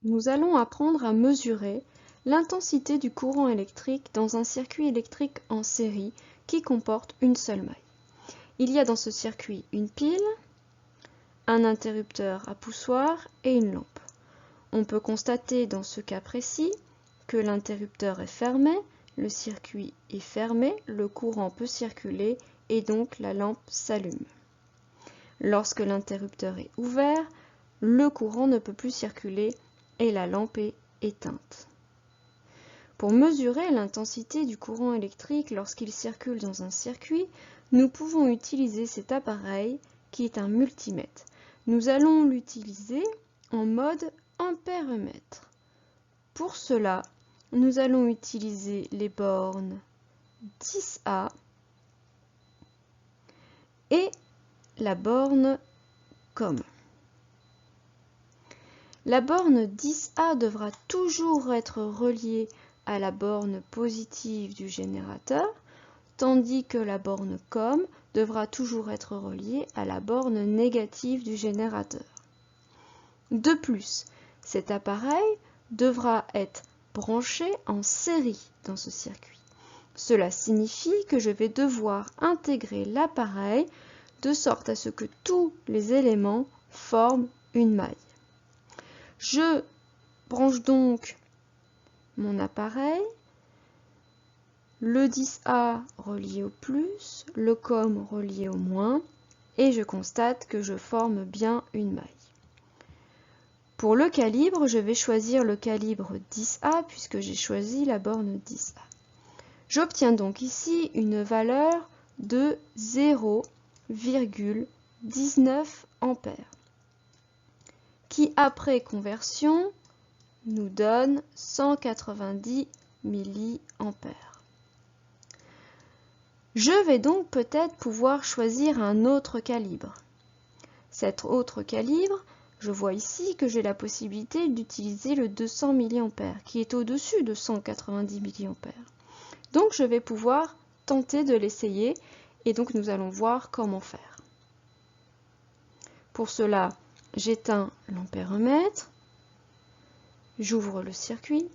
nous allons apprendre à mesurer l'intensité du courant électrique dans un circuit électrique en série qui comporte une seule maille. Il y a dans ce circuit une pile, un interrupteur à poussoir et une lampe. On peut constater dans ce cas précis que l'interrupteur est fermé, le circuit est fermé, le courant peut circuler et donc la lampe s'allume. Lorsque l'interrupteur est ouvert, le courant ne peut plus circuler et la lampe est éteinte. Pour mesurer l'intensité du courant électrique lorsqu'il circule dans un circuit, nous pouvons utiliser cet appareil qui est un multimètre. Nous allons l'utiliser en mode ampèremètre. Pour cela, nous allons utiliser les bornes 10A et la borne COM. La borne 10A devra toujours être reliée à la borne positive du générateur, tandis que la borne COM devra toujours être reliée à la borne négative du générateur. De plus, cet appareil devra être branché en série dans ce circuit. Cela signifie que je vais devoir intégrer l'appareil de sorte à ce que tous les éléments forment une maille. Je branche donc mon appareil, le 10A relié au plus, le COM relié au moins, et je constate que je forme bien une maille. Pour le calibre, je vais choisir le calibre 10A puisque j'ai choisi la borne 10A. J'obtiens donc ici une valeur de 0,19 ampères, qui après conversion nous donne 190 milliampères. Je vais donc peut-être pouvoir choisir un autre calibre. Cet autre calibre, je vois ici que j'ai la possibilité d'utiliser le 200 mA qui est au-dessus de 190 mA. Donc je vais pouvoir tenter de l'essayer et donc nous allons voir comment faire. Pour cela, j'éteins l'ampèremètre, j'ouvre le circuit,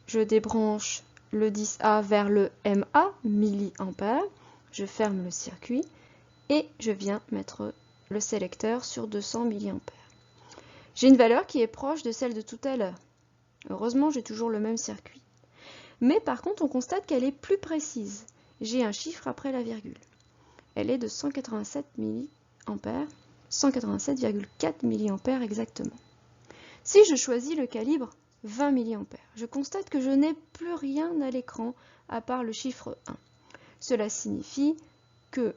je débranche le 10A vers le MA, milliampères, je ferme le circuit et je viens mettre le sélecteur sur 200 mA. J'ai une valeur qui est proche de celle de tout à l'heure. Heureusement, j'ai toujours le même circuit. Mais par contre, on constate qu'elle est plus précise. J'ai un chiffre après la virgule. Elle est de 187 mA, 187,4 mA exactement. Si je choisis le calibre 20 mA, je constate que je n'ai plus rien à l'écran à part le chiffre 1. Cela signifie que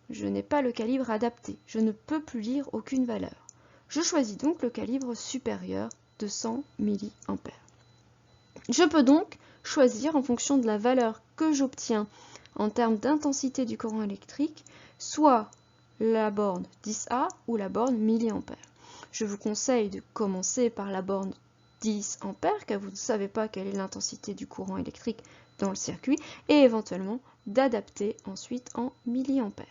je n'ai pas le calibre adapté. Je ne peux plus lire aucune valeur. Je choisis donc le calibre supérieur de 100 mA. Je peux donc choisir en fonction de la valeur que j'obtiens en termes d'intensité du courant électrique, soit la borne 10A ou la borne milliampères. Je vous conseille de commencer par la borne 10 ampères, car vous ne savez pas quelle est l'intensité du courant électrique dans le circuit, et éventuellement d'adapter ensuite en milliampères.